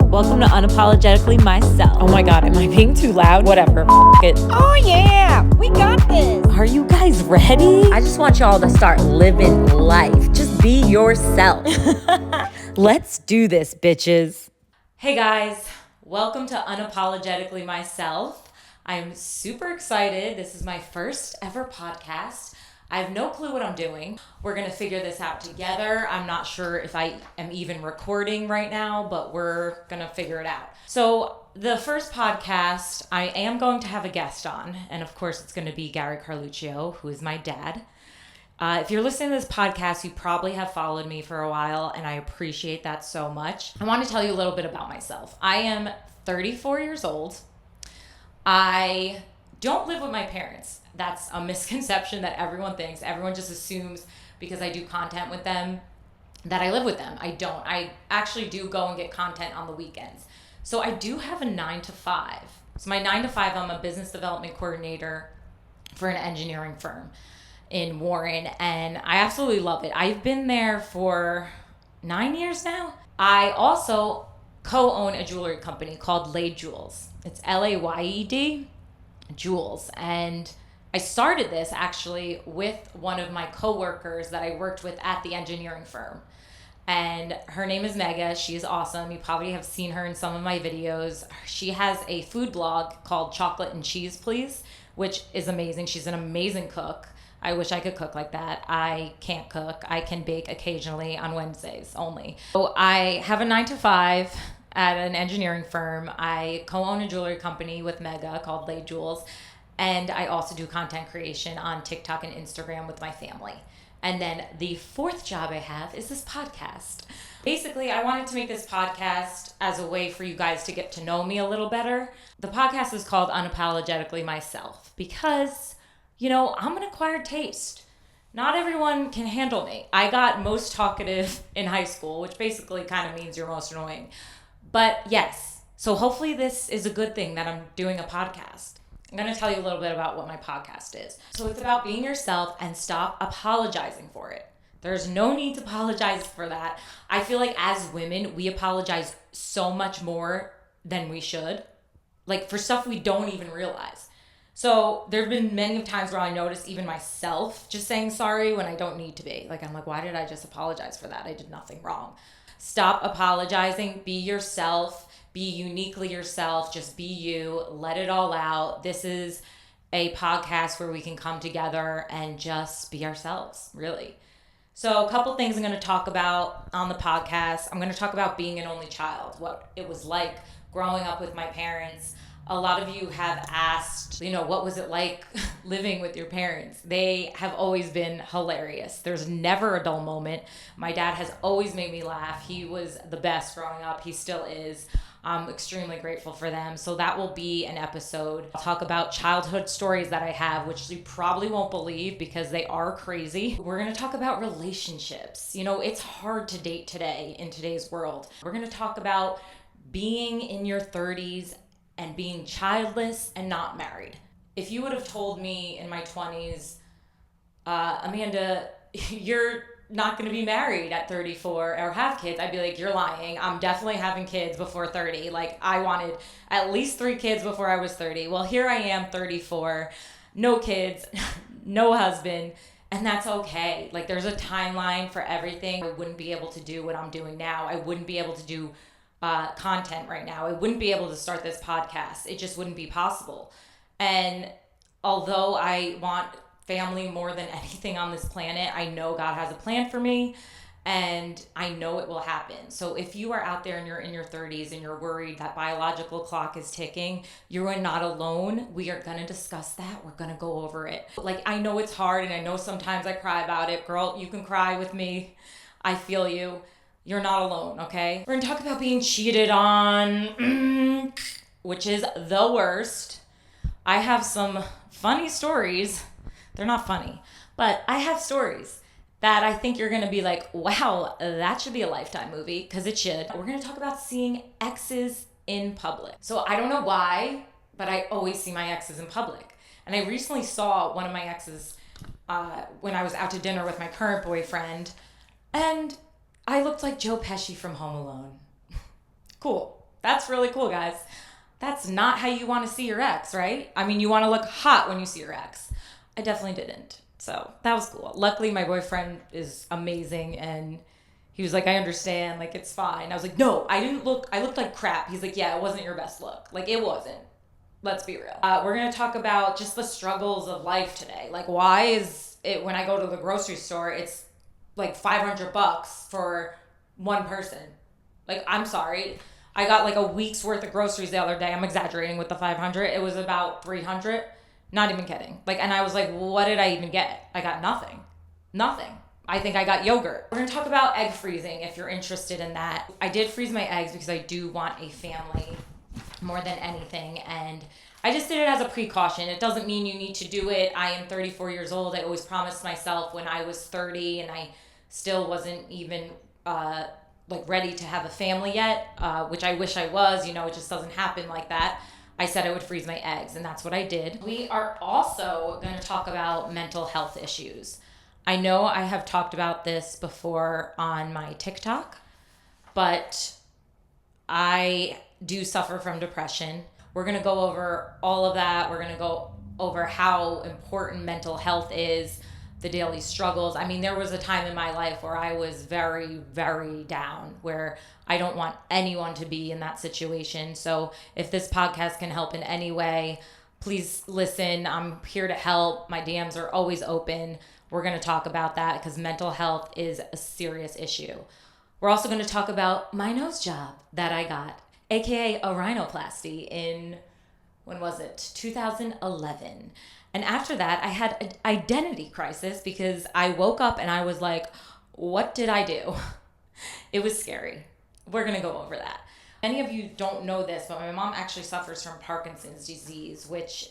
Welcome to Unapologetically Myself. Oh my God, am I being too loud? Whatever, it. Oh yeah, we got this. Are you guys ready? I just want y'all to start living life. Just be yourself. Let's do this, bitches. Hey guys, welcome to Unapologetically Myself. I'm super excited. This is my first ever podcast. I have no clue what I'm doing. We're going to figure this out together. I'm not sure if I am even recording right now, but we're going to figure it out. So the first podcast, I am going to have a guest on. And of course, it's going to be Gary Carluccio, who is my dad. If you're listening to this podcast, you probably have followed me for a while, and I appreciate that so much. I want to tell you a little bit about myself. I am 34 years old. I don't live with my parents. That's a misconception that everyone thinks. Everyone just assumes because I do content with them that I live with them. I don't. I actually do go and get content on the weekends. So I do have a 9 to 5. So my 9 to 5, I'm a business development coordinator for an engineering firm in Warren, and I absolutely love it. I've been there for 9 years now. I also co-own a jewelry company called Laid Jewels. It's Layed Jewels, and I started this actually with one of my coworkers that I worked with at the engineering firm. And her name is Mega. She is awesome. You probably have seen her in some of my videos. She has a food blog called Chocolate and Cheese Please, which is amazing. She's an amazing cook. I wish I could cook like that. I can't cook. I can bake occasionally on Wednesdays only. So I have a 9 to 5 at an engineering firm. I co-own a jewelry company with Mega called Laid Jewels. And I also do content creation on TikTok and Instagram with my family. And then the fourth job I have is this podcast. Basically, I wanted to make this podcast as a way for you guys to get to know me a little better. The podcast is called Unapologetically Myself because, I'm an acquired taste. Not everyone can handle me. I got most talkative in high school, which basically kind of means you're most annoying. But yes, so hopefully this is a good thing that I'm doing a podcast. I'm going to tell you a little bit about what my podcast is. So it's about being yourself and stop apologizing for it. There's no need to apologize for that. I feel like as women, we apologize so much more than we should. Like for stuff we don't even realize. So there have been many times where I notice even myself just saying sorry when I don't need to be. Like I'm like, why did I just apologize for that? I did nothing wrong. Stop apologizing. Be yourself. Be uniquely yourself. Just be you. Let it all out. This is a podcast where we can come together and just be ourselves, really. So a couple things I'm going to talk about on the podcast. I'm going to talk about being an only child, what it was like growing up with my parents. A lot of you have asked, what was it like living with your parents? They have always been hilarious. There's never a dull moment. My dad has always made me laugh. He was the best growing up. He still is. I'm extremely grateful for them. So that will be an episode. I'll talk about childhood stories that I have, which you probably won't believe because they are crazy. We're going to talk about relationships. It's hard to date today in today's world. We're going to talk about being in your 30s and being childless and not married. If you would have told me in my 20s, Amanda, you're not going to be married at 34 or have kids, I'd be like, you're lying. I'm definitely having kids before 30. Like I wanted at least 3 kids before I was 30. Well, here I am, 34, no kids, no husband, and that's okay. Like there's a timeline for everything. I wouldn't be able to do what I'm doing now. I wouldn't be able to do content right now. I wouldn't be able to start this podcast. It just wouldn't be possible. And although I want family more than anything on this planet, I know God has a plan for me and I know it will happen. So if you are out there and you're in your 30s and you're worried that biological clock is ticking, you are not alone. We are going to discuss that. We're going to go over it. Like I know it's hard and I know sometimes I cry about it. Girl, you can cry with me. I feel you. You're not alone, okay? We're going to talk about being cheated on, which is the worst. I have some funny stories. They're not funny, but I have stories that I think you're going to be like, wow, that should be a Lifetime movie, because it should. We're going to talk about seeing exes in public. So I don't know why, but I always see my exes in public. And I recently saw one of my exes when I was out to dinner with my current boyfriend, and I looked like Joe Pesci from Home Alone. Cool. That's really cool, guys. That's not how you want to see your ex, right? I mean, you want to look hot when you see your ex. I definitely didn't. So that was cool. Luckily, my boyfriend is amazing, and he was like, I understand, like, it's fine. I was like, no, I looked like crap. He's like, yeah, it wasn't your best look. Like, it wasn't. Let's be real. We're going to talk about just the struggles of life today. Like, why is it when I go to the grocery store, it's like $500 for one person? Like, I'm sorry. I got like a week's worth of groceries the other day. I'm exaggerating with the 500. It was about 300. Not even kidding. Like, and I was like, what did I even get? I got nothing. Nothing. I think I got yogurt. We're going to talk about egg freezing if you're interested in that. I did freeze my eggs because I do want a family more than anything. And I just did it as a precaution. It doesn't mean you need to do it. I am 34 years old. I always promised myself when I was 30 and I still wasn't even like ready to have a family yet, which I wish I was. You know, it just doesn't happen like that. I said I would freeze my eggs, and that's what I did. We are also going to talk about mental health issues. I know I have talked about this before on my TikTok, but I do suffer from depression. We're going to go over all of that. We're going to go over how important mental health is, the daily struggles. I mean, there was a time in my life where I was very, very down, where I don't want anyone to be in that situation. So if this podcast can help in any way, please listen. I'm here to help. My DMs are always open. We're going to talk about that because mental health is a serious issue. We're also going to talk about my nose job that I got, aka a rhinoplasty in, when was it? 2011. And after that, I had an identity crisis because I woke up and I was like, what did I do? It was scary. We're going to go over that. Many of you don't know this, but my mom actually suffers from Parkinson's disease, which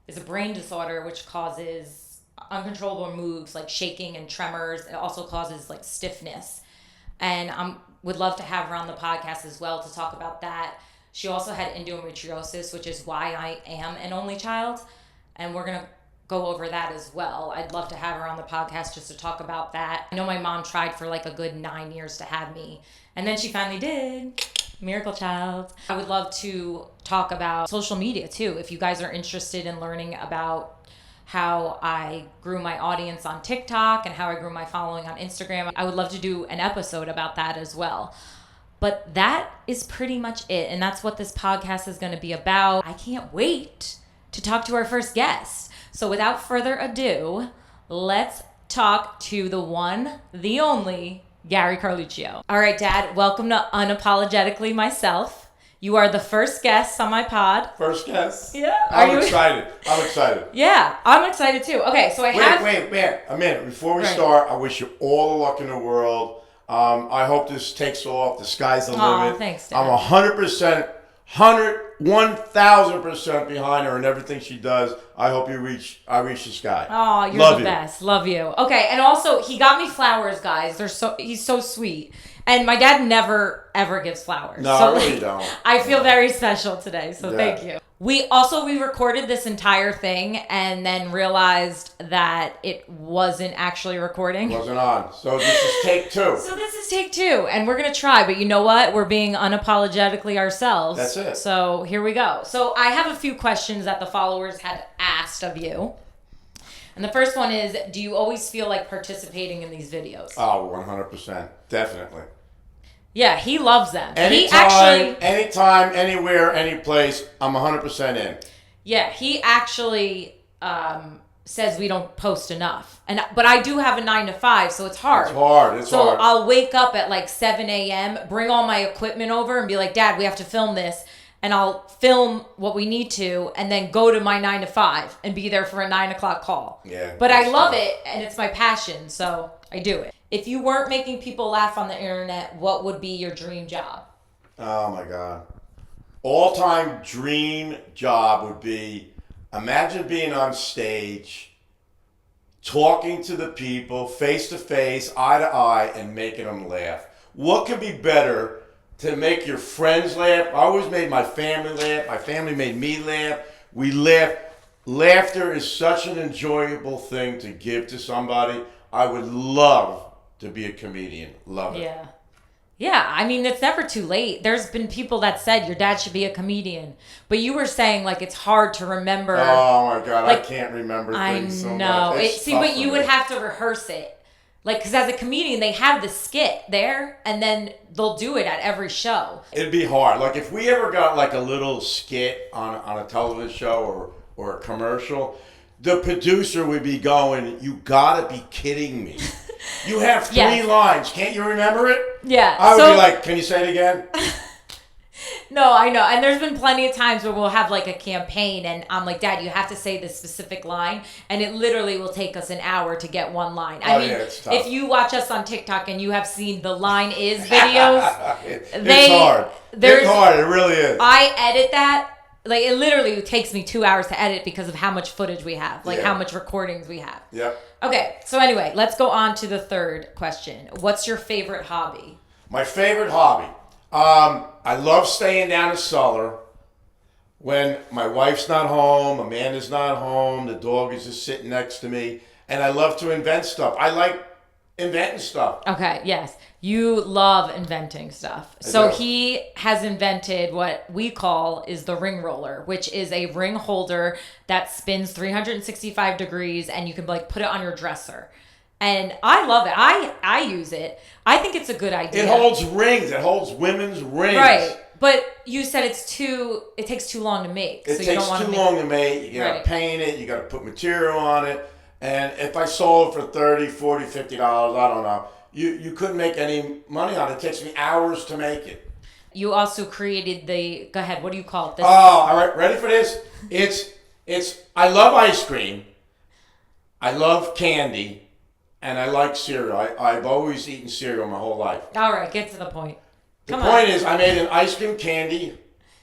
is a brain disorder which causes uncontrollable moves like shaking and tremors. It also causes like stiffness. And I would love to have her on the podcast as well to talk about that. She also had endometriosis, which is why I am an only child. And we're going to go over that as well. I'd love to have her on the podcast just to talk about that. I know my mom tried for like a good 9 years to have me, and then she finally did. Miracle child. I would love to talk about social media too. If you guys are interested in learning about how I grew my audience on TikTok and how I grew my following on Instagram, I would love to do an episode about that as well. But that is pretty much it. And that's what this podcast is going to be about. I can't wait to talk to our first guest. So without further ado, let's talk to the one, the only, Gary Carluccio. All right, Dad, welcome to Unapologetically Myself. You are the first guest on my pod. First guest? Yeah. I'm excited. Yeah, I'm excited too. Okay, so Wait a minute. Before we start, I wish you all the luck in the world. I hope this takes off. The sky's the limit. Thanks, Dad. I'm 100%, 1,000% behind her and everything she does. I hope I reach the sky. Oh, you're the best. Love you. Okay, and also he got me flowers, guys. He's so sweet. And my dad never ever gives flowers. No, so, I really don't. I feel very special today, so Yeah. thank you. We recorded this entire thing and then realized that it wasn't actually recording. Wasn't on. So this is take two. So this is take two, and we're going to try, but you know what? We're being unapologetically ourselves. That's it. So here we go. So I have a few questions that the followers had asked of you. And the first one is, do you always feel like participating in these videos? Oh, 100%. Definitely. Yeah, he loves them. Anytime, anywhere, any place, I'm 100% in. Yeah, he actually says we don't post enough. But I do have a 9 to 5, so it's hard. It's hard. So I'll wake up at like 7 a.m., bring all my equipment over and be like, Dad, we have to film this. And I'll film what we need to and then go to my 9 to 5 and be there for a 9 o'clock call. Yeah. But I love it and it's my passion, so I do it. If you weren't making people laugh on the internet, what would be your dream job? Oh my God. All-time dream job would be, imagine being on stage, talking to the people face to face, eye to eye, and making them laugh. What could be better to make your friends laugh? I always made my family laugh. My family made me laugh. We laugh. Laughter is such an enjoyable thing to give to somebody. I would love to be a comedian. Love it. Yeah, I mean, it's never too late. There's been people that said your dad should be a comedian, but you were saying like it's hard to remember. Oh my God, like, I can't remember I things so know. much. See, but you would have to rehearse it. Like, because as a comedian, they have the skit there, and then they'll do it at every show. It'd be hard. Like, if we ever got like a little skit on a television show or a commercial, the producer would be going, "You gotta be kidding me. You have 3 lines. Can't you remember it?" Yeah. I would be like, "Can you say it again?" No, I know. And there's been plenty of times where we'll have like a campaign and I'm like, Dad, you have to say this specific line. And it literally will take us an hour to get one line. I mean, it's tough. if you watch us on TikTok and you have seen the line is videos, it's hard. It's hard. It really is. I edit that. Like, it literally takes me 2 hours to edit because of how much footage we have, like how much recordings we have. Yep. Okay. So anyway, let's go on to the third question. What's your favorite hobby? My favorite hobby. I love staying down in cellar when my wife's not home, Amanda's not home, the dog is just sitting next to me, and I love to invent stuff. I like inventing stuff. Okay, yes. You love inventing stuff. So he has invented what we call is the ring roller, which is a ring holder that spins 365 degrees and you can like put it on your dresser. And I love it. I use it. I think it's a good idea. It holds rings. It holds women's rings. Right. But you said it takes too long to make. It takes too long to make. You got to paint it. You got to put material on it. And if I sold it for $30, $40, $50, I don't know, you couldn't make any money on it. It takes me hours to make it. You also created go ahead, what do you call it? Oh, all right. Ready for this? I love ice cream. I love candy. And I like cereal. I've always eaten cereal my whole life. All right, get to the point. The point is, I made an ice cream candy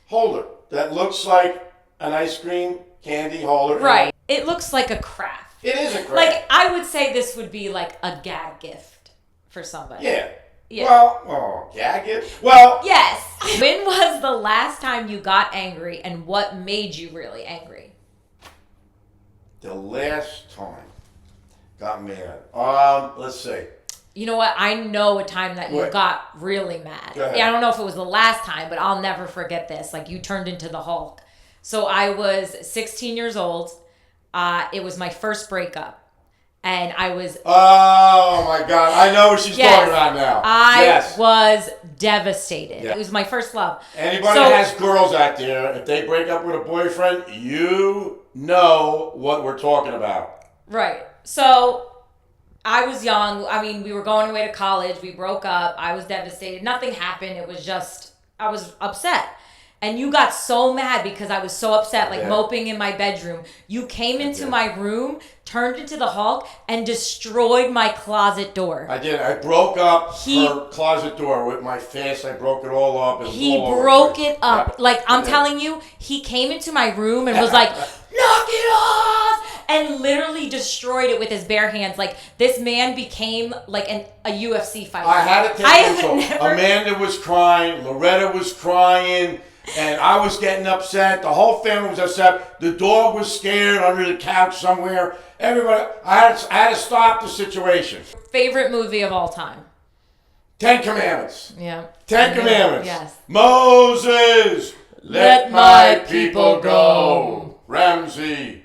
holder that looks like an ice cream candy holder. Right. It looks like a craft. It is a craft. Like, I would say this would be like a gag gift for somebody. Yeah. Yeah. Well, gag gift? Well. Yes. When was the last time you got angry and what made you really angry? The last time. Got mad. Let's see. You know what? I know a time that you got really mad. Go ahead. Yeah, I don't know if it was the last time, but I'll never forget this. Like, you turned into the Hulk. So I was 16 years old. It was my first breakup. And I was... Oh, my God. I know what she's talking about now. I was devastated. Yeah. It was my first love. Anybody that has girls out there, if they break up with a boyfriend, you know what we're talking about. Right. So I was young. I mean, we were going away to college. We broke up. I was devastated. Nothing happened. It was just, I was upset. And you got so mad because I was so upset, like moping in my bedroom. You came into my room, turned into the Hulk, and destroyed my closet door. I did. I broke up her closet door with my fist. I broke it all up. He broke it up. Yeah. Like, I'm telling you, he came into my room and was like, knock it off! And literally destroyed it with his bare hands. Like, this man became like a UFC fighter. I had to take control. Amanda was crying. Loretta was crying. And I was getting upset. The whole family was upset. The dog was scared under the couch somewhere. Everybody, I had to stop the situation. Favorite movie of all time? 10 Commandments. Yeah. 10 Commandments. Yes. Moses, let my people go. Ramsey,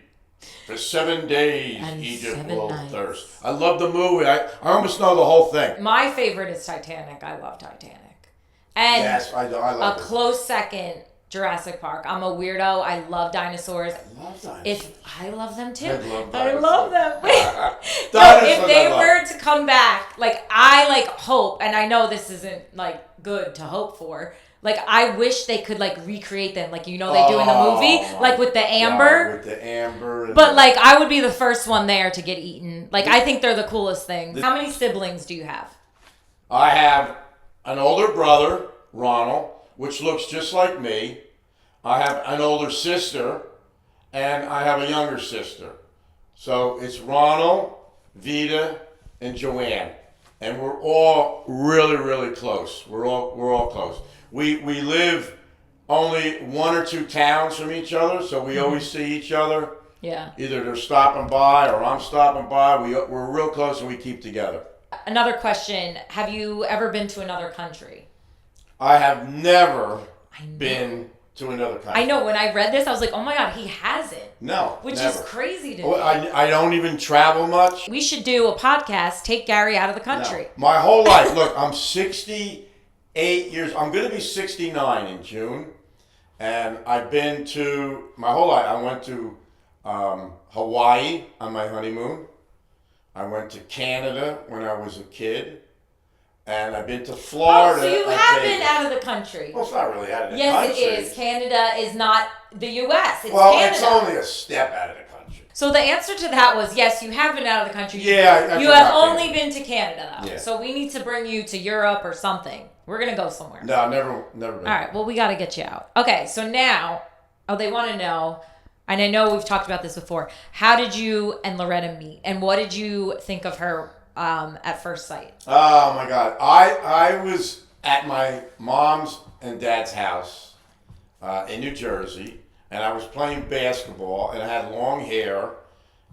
for 7 days Egypt will thirst. I love the movie. I almost know the whole thing. My favorite is Titanic. I love Titanic. And yes, I love a close second, Jurassic Park. I'm a weirdo. I love dinosaurs. I love dinosaurs. I love them too. I love them. No, if they were to come back, like, I like hope, and I know this isn't like good to hope for. Like, I wish they could like recreate them, like, you know, they do in the movie, like with the amber. God, with the amber. But like, I would be the first one there to get eaten. Like, I think they're the coolest thing. How many siblings do you have? I have an older brother, Ronald, which looks just like me. I have an older sister, and I have a younger sister. So it's Ronald, Vita, and Joanne. And we're all really, really close. We're all close. We live only 1 or 2 towns from each other, so we always see each other. Yeah. Either they're stopping by or I'm stopping by. We're real close and we keep together. another question. Have you ever been to another country? I have never been to another country. I know. When I read this, I was like, oh my God, he hasn't. No, Which never. is crazy to me. Well, I don't even travel much. We should do a podcast, take Gary out of the country. No. My whole life. Look, I'm 68 years. I'm going to be 69 in June. And I've been to, my whole life, I went to Hawaii on my honeymoon. I went to Canada when I was a kid. And I've been to Florida. Oh, so you have been out of the country. Well, it's not really out of the country. Yes, it is. Canada is not the U.S. It's Canada. Canada. It's only a step out of the country. So the answer to that was yes, you have been out of the country. Yeah. You have only been to Canada, though. Yeah. So we need to bring you to Europe or something. We're going to go somewhere. No, never been. All right, well, we got to get you out. Okay, so now, they want to know, and I know we've talked about this before, how did you and Loretta meet? And what did you think of her at first sight? Oh, my God. I was at my mom's and dad's house in New Jersey, and I was playing basketball, and I had long hair,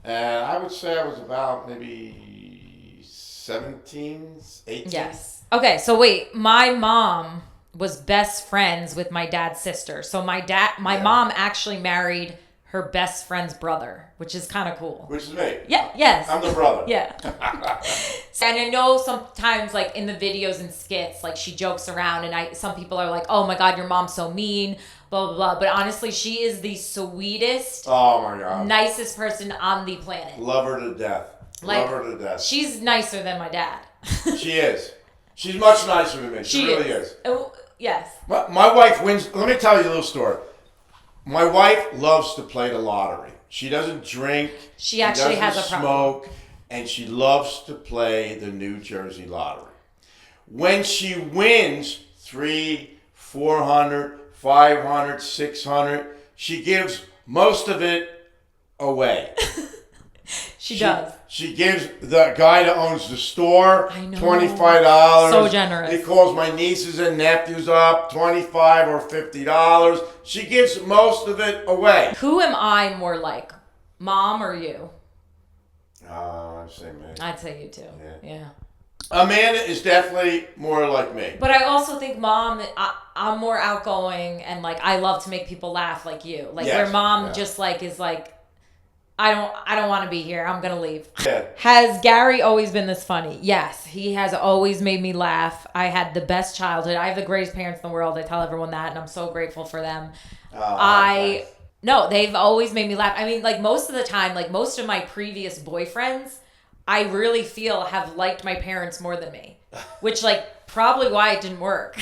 and I would say I was about maybe 17, 18. Yes. Okay, so wait, my mom was best friends with my dad's sister. So my mom actually married her best friend's brother, which is kind of cool. Which is me. Yeah, yes. I'm the brother. Yeah. And I know sometimes, like, in the videos and skits, like, she jokes around, and some people are like, oh my God, your mom's so mean, blah, blah, blah. But honestly, she is the sweetest, oh my God, nicest person on the planet. Love her to death. Love her to death. She's nicer than my dad. She is. She's much nicer than me. She really is. Oh, yes. My wife wins. Let me tell you a little story. My wife loves to play the lottery. She doesn't drink. She actually has a problem. Smoke, and she loves to play the New Jersey lottery. When she wins 300, 400, 500, 600, she gives most of it away. She does. She gives the guy that owns the store $25. So generous. He calls my nieces and nephews up, $25 or $50. She gives most of it away. Who am I more like, mom or you? I'd say me. I'd say you too. Yeah. Amanda is definitely more like me. But I also think mom, I'm more outgoing, and like I love to make people laugh like you. Like where mom just like is like, I don't want to be here. I'm going to leave. Yeah. Has Gary always been this funny? Yes, he has always made me laugh. I had the best childhood. I have the greatest parents in the world. I tell everyone that, and I'm so grateful for them. No, they've always made me laugh. I mean, like most of the time, like most of my previous boyfriends, I really feel have liked my parents more than me, which like probably why it didn't work.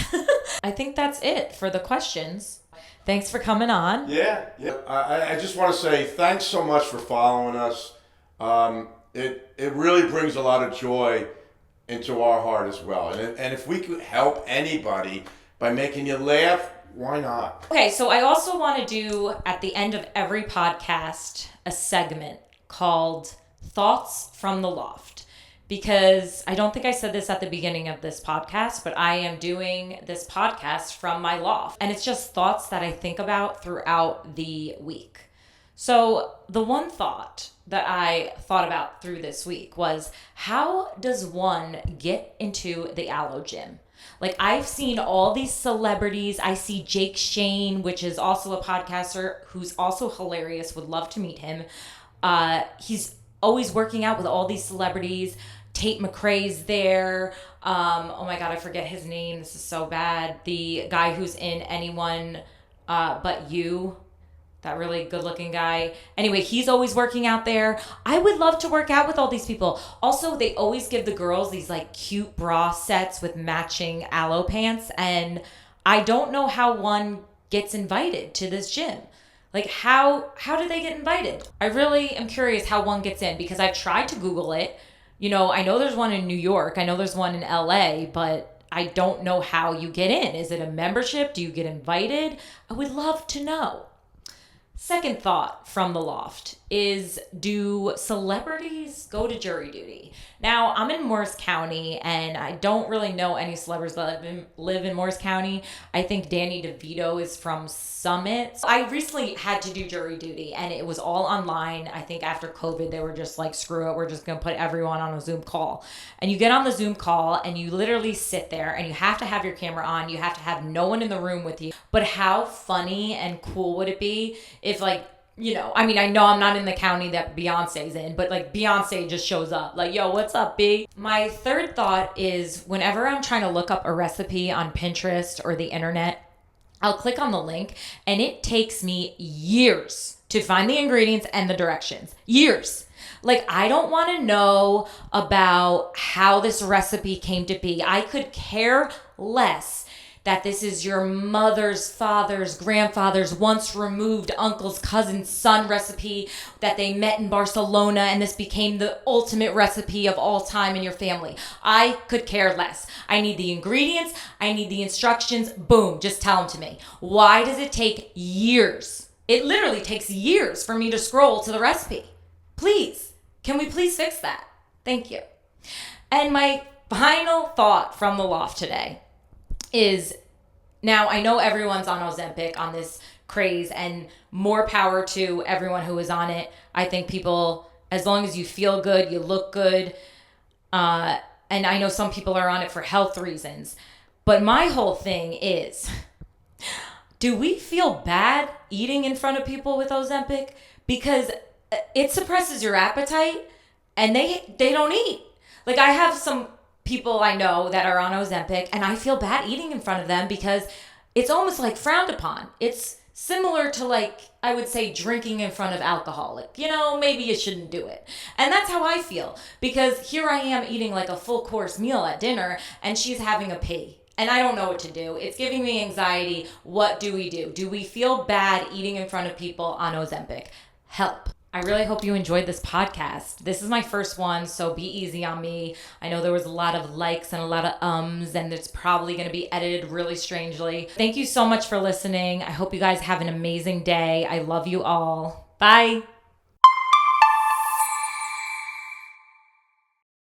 I think that's it for the questions. Thanks for coming on. Yeah. I just want to say thanks so much for following us. It really brings a lot of joy into our heart as well. And if we could help anybody by making you laugh, why not? Okay, so I also want to do at the end of every podcast a segment called Thoughts from the Loft. Because I don't think I said this at the beginning of this podcast, but I am doing this podcast from my loft. And it's just thoughts that I think about throughout the week. So the one thought that I thought about through this week was, how does one get into the Aloe Gym? Like, I've seen all these celebrities. I see Jake Shane, which is also a podcaster who's also hilarious. Would love to meet him. He's always working out with all these celebrities. Tate McRae's there. Oh my God, I forget his name. This is so bad. The guy who's in Anyone But You. That really good looking guy. Anyway, he's always working out there. I would love to work out with all these people. Also, they always give the girls these like cute bra sets with matching aloe pants. And I don't know how one gets invited to this gym. Like how do they get invited? I really am curious how one gets in, because I've tried to Google it. You know, I know there's one in New York. I know there's one in LA, but I don't know how you get in. Is it a membership? Do you get invited? I would love to know. Second thought from the loft is, do celebrities go to jury duty? Now, I'm in Morris County, and I don't really know any celebrities that live in Morris County. I think Danny DeVito is from Summit. I recently had to do jury duty, and it was all online. I think after COVID, they were just like, screw it, we're just going to put everyone on a Zoom call. And you get on the Zoom call, and you literally sit there, and you have to have your camera on. You have to have no one in the room with you. But how funny and cool would it be if, like, you know, I mean, I know I'm not in the county that Beyonce's in, but like Beyonce just shows up like, yo, what's up, B? My third thought is, whenever I'm trying to look up a recipe on Pinterest or the internet, I'll click on the link and it takes me years to find the ingredients and the directions. Years. Like, I don't want to know about how this recipe came to be. I could care less that this is your mother's, father's, grandfather's, once removed uncle's, cousin's son recipe that they met in Barcelona, and this became the ultimate recipe of all time in your family. I could care less. I need the ingredients. I need the instructions. Boom, just tell them to me. Why does it take years? It literally takes years for me to scroll to the recipe. Please, can we please fix that? Thank you. And my final thought from the loft today is, now I know everyone's on Ozempic, on this craze, and more power to everyone who is on it. I think people, as long as you feel good, you look good. And I know some people are on it for health reasons. But my whole thing is, do we feel bad eating in front of people with Ozempic? Because it suppresses your appetite and they don't eat. Like, I have some people I know that are on Ozempic, and I feel bad eating in front of them because it's almost like frowned upon. It's similar to, like, I would say drinking in front of alcohol. Like, you know, maybe you shouldn't do it. And that's how I feel, because here I am eating like a full course meal at dinner and she's having a pee. And I don't know what to do. It's giving me anxiety. What do we do? Do we feel bad eating in front of people on Ozempic? Help. I really hope you enjoyed this podcast. This is my first one, so be easy on me. I know there was a lot of likes and a lot of ums, and it's probably going to be edited really strangely. Thank you so much for listening. I hope you guys have an amazing day. I love you all. Bye.